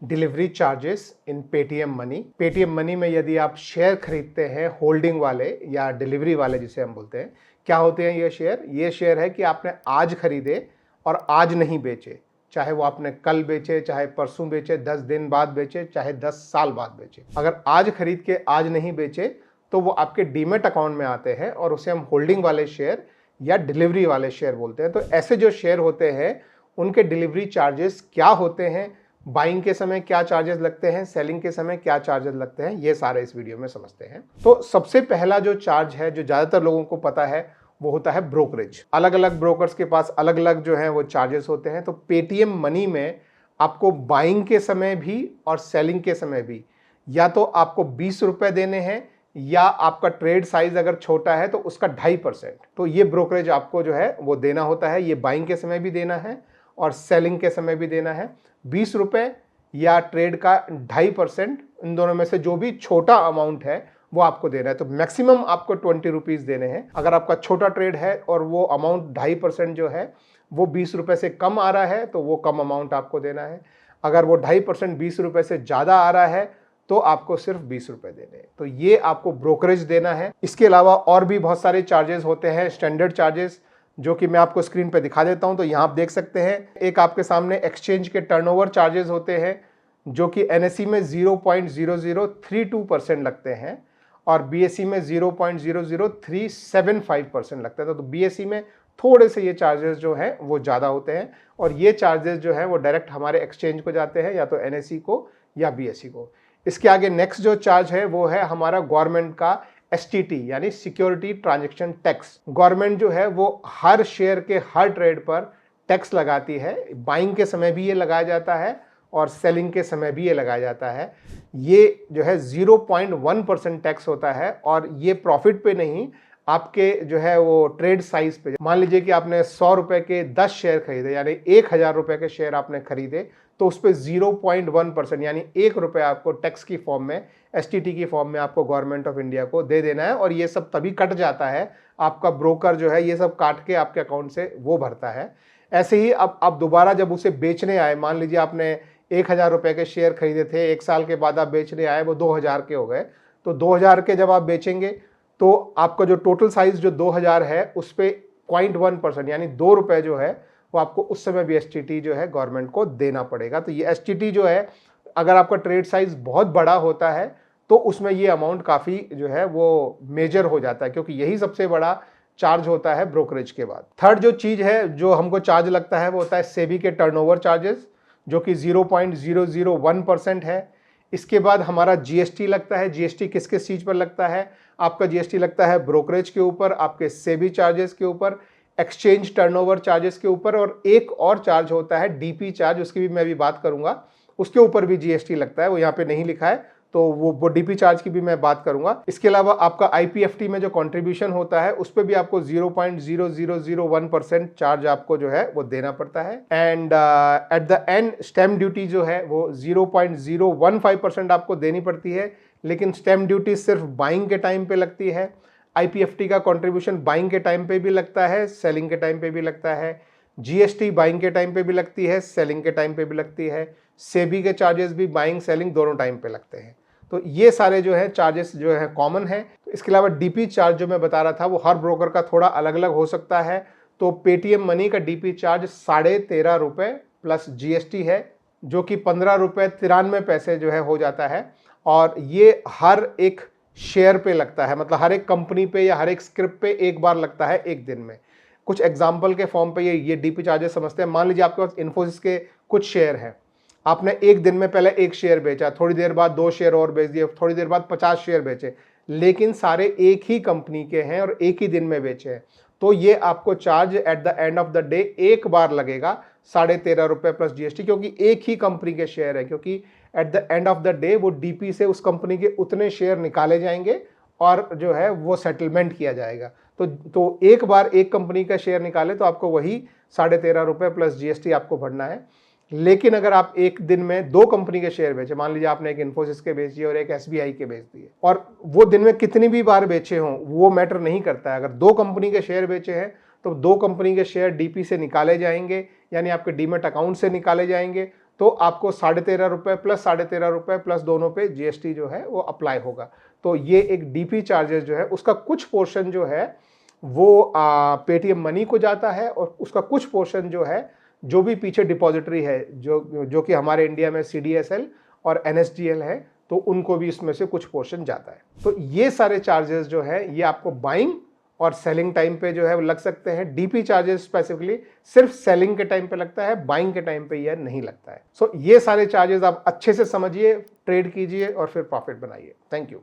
Delivery charges इन Paytm money. Paytm money में यदि आप शेयर खरीदते हैं होल्डिंग वाले या डिलीवरी वाले जिसे हम बोलते हैं, क्या होते हैं ये शेयर? ये शेयर है कि आपने आज खरीदे और आज नहीं बेचे, चाहे वो आपने कल बेचे, चाहे परसों बेचे, 10 दिन बाद बेचे, चाहे 10 साल बाद बेचे। अगर आज खरीद के आज नहीं बेचे तो वो आपके डीमेट अकाउंट में आते हैं और उसे हम होल्डिंग वाले शेयर या डिलीवरी वाले शेयर बोलते हैं। तो ऐसे जो शेयर होते हैं उनके डिलीवरी चार्जेस क्या होते हैं, बाइंग के समय क्या चार्जेस लगते हैं, सेलिंग के समय क्या चार्जेस लगते हैं, ये सारे इस वीडियो में समझते हैं। तो सबसे पहला जो चार्ज है जो ज़्यादातर लोगों को पता है वो होता है ब्रोकरेज। अलग अलग ब्रोकर्स के पास अलग अलग जो है वो चार्जेस होते हैं। तो पेटीएम मनी में आपको बाइंग के समय भी और सेलिंग के समय भी या तो आपको 20 रुपए देने हैं या आपका ट्रेड साइज अगर छोटा है तो उसका 2.5%। तो ये ब्रोकरेज आपको जो है वो देना होता है। ये बाइंग के समय भी देना है और सेलिंग के समय भी देना है। 20 रुपए या ट्रेड का 2.5%, इन दोनों में से जो भी छोटा अमाउंट है वो आपको देना है। तो मैक्सिमम आपको 20 रुपीज़ देने हैं। अगर आपका छोटा ट्रेड है और वो अमाउंट 2.5% जो है वो 20 रुपए से कम आ रहा है तो वो कम अमाउंट आपको देना है। अगर वो 2.5% 20 रुपए से ज़्यादा आ रहा है तो आपको सिर्फ 20 रुपए देने हैं। तो ये आपको ब्रोकरेज देना है। इसके अलावा और भी बहुत सारे चार्जेस होते हैं, स्टैंडर्ड चार्जेस, जो कि मैं आपको स्क्रीन पे दिखा देता हूं। तो यहां आप देख सकते हैं, एक आपके सामने एक्सचेंज के टर्नओवर चार्जेस होते हैं जो कि एनएसई में 0.0032% लगते हैं और बीएसई में 0.00375% लगता है। तो बीएसई में थोड़े से ये चार्जेस जो हैं वो ज़्यादा होते हैं और ये चार्जेस जो हैं वो डायरेक्ट हमारे एक्सचेंज को जाते हैं, या तो एनएसई को या बीएसई को। इसके आगे नेक्स्ट जो चार्ज है वो है हमारा गवर्नमेंट का STT यानी सिक्योरिटी ट्रांजैक्शन टैक्स। गवर्नमेंट जो है वो हर शेयर के हर ट्रेड पर टैक्स लगाती है। बाइंग के समय भी ये लगाया जाता है और सेलिंग के समय भी ये लगाया जाता है। ये जो है 0.1% टैक्स होता है और ये प्रॉफिट पे नहीं, आपके जो है वो ट्रेड साइज पे। मान लीजिए कि आपने 100 रुपए के 10 शेयर खरीदे यानी 1000 रुपए के शेयर आपने खरीदे, तो उस पर 0.1% यानी 1 रुपये आपको टैक्स की फॉर्म में, STT की फॉर्म में आपको गवर्नमेंट ऑफ इंडिया को दे देना है। और ये सब तभी कट जाता है, आपका ब्रोकर जो है ये सब काट के आपके अकाउंट से वो भरता है। ऐसे ही अब आप दोबारा जब उसे बेचने आए, मान लीजिए आपने 1000 रुपये के शेयर खरीदे थे, 1 साल के बाद आप बेचने आए, वो 2000 के हो गए। तो 2000 के जब आप बेचेंगे तो आपका जो टोटल साइज जो 2000 है उस पर 0.1% यानी 2 रुपये जो है वो आपको उस समय भी STT जो है गवर्नमेंट को देना पड़ेगा। तो ये STT जो है, अगर आपका ट्रेड साइज बहुत बड़ा होता है तो उसमें ये अमाउंट काफ़ी जो है वो मेजर हो जाता है, क्योंकि यही सबसे बड़ा चार्ज होता है ब्रोकरेज के बाद। थर्ड जो चीज़ है जो हमको चार्ज लगता है वो होता है सेबी के टर्नओवर चार्जेस, जो कि 0.001% है। इसके बाद हमारा GST लगता है। GST किस किस चीज़ पर लगता है? आपका GST लगता है ब्रोकरेज के ऊपर, आपके सेबी चार्जेस के ऊपर, एक्सचेंज टर्नओवर चार्जेस के ऊपर, और एक और चार्ज होता है DP चार्ज, उसकी भी मैं अभी बात करूंगा। उसके ऊपर भी GST लगता है, वो यहाँ पे नहीं लिखा है, तो वो DP चार्ज की भी मैं बात करूंगा। इसके अलावा आपका IPFT में जो कंट्रीब्यूशन होता है उस पर भी आपको 0.0001% चार्ज आपको जो है वो देना पड़ता है। And at the end stamp duty जो है वो 0.015% आपको देनी पड़ती है, लेकिन स्टैम्प ड्यूटी सिर्फ बाइंग के टाइम पे लगती है। IPFT का कंट्रीब्यूशन बाइंग के टाइम पे भी लगता है, सेलिंग के टाइम पे भी लगता है। GST बाइंग के टाइम पे भी लगती है, सेलिंग के टाइम पे भी लगती है। सेबी के चार्जेस भी बाइंग सेलिंग दोनों टाइम पे लगते हैं। तो ये सारे जो है चार्जेस जो है कॉमन है। तो इसके अलावा DP चार्ज जो मैं बता रहा था वो हर ब्रोकर का थोड़ा अलग अलग हो सकता है। तो पेटीएम मनी का DP चार्ज 13.5 रुपये प्लस GST है, जो कि 15 रुपये 93 पैसे जो है हो जाता है। और ये हर एक शेयर पे लगता है, मतलब हर एक कंपनी पे या हर एक स्क्रिप्ट पे एक बार लगता है एक दिन में। कुछ एग्जाम्पल के फॉर्म पे ये DP चार्जेस समझते हैं। मान लीजिए आपके पास इन्फोसिस के कुछ शेयर हैं, आपने एक दिन में पहले 1 शेयर बेचा, थोड़ी देर बाद 2 शेयर और बेच दिए, थोड़ी देर बाद 50 शेयर बेचे, लेकिन सारे एक ही कंपनी के हैं और एक ही दिन में बेचे हैं, तो ये आपको charge at the end of the day एक बार लगेगा 13.5 रुपये प्लस GST, क्योंकि एक ही कंपनी के शेयर है। क्योंकि at the end of the day वो DP से उस कंपनी के उतने शेयर निकाले जाएंगे और जो है वो सेटलमेंट किया जाएगा। तो एक बार एक कंपनी का शेयर निकाले तो आपको वही 13.5 रुपये प्लस GST आपको भरना है। लेकिन अगर आप एक दिन में 2 कंपनी के शेयर बेचे, मान लीजिए आपने एक इन्फोसिस के बेच दिए और एक SBI के बेच दिए, और वो दिन में कितनी भी बार बेचे हों वो मैटर नहीं करता है। अगर 2 कंपनी के शेयर बेचे हैं तो 2 कंपनी के शेयर DP से निकाले जाएंगे, यानी आपके डीमेट अकाउंट से निकाले जाएंगे। तो आपको ₹13.5 प्लस ₹13.5 प्लस दोनों पे जीएसटी जो है वो अप्लाई होगा। तो ये एक डीपी चार्जेस जो है उसका कुछ पोर्शन जो है वो पेटीएम मनी को जाता है और उसका कुछ पोर्शन जो है जो भी पीछे डिपॉजिटरी है जो कि हमारे इंडिया में सीडीएसएल और एनएसडीएल है, तो उनको भी इसमें से कुछ पोर्शन जाता है। तो ये सारे चार्जेस जो है ये आपको बाइंग और सेलिंग टाइम पे जो है वो लग सकते हैं। डीपी चार्जेस स्पेसिफिकली सिर्फ सेलिंग के टाइम पे लगता है, बाइंग के टाइम पे यह नहीं लगता है। सो ये सारे चार्जेस आप अच्छे से समझिए, ट्रेड कीजिए और फिर प्रॉफिट बनाइए। Thank you.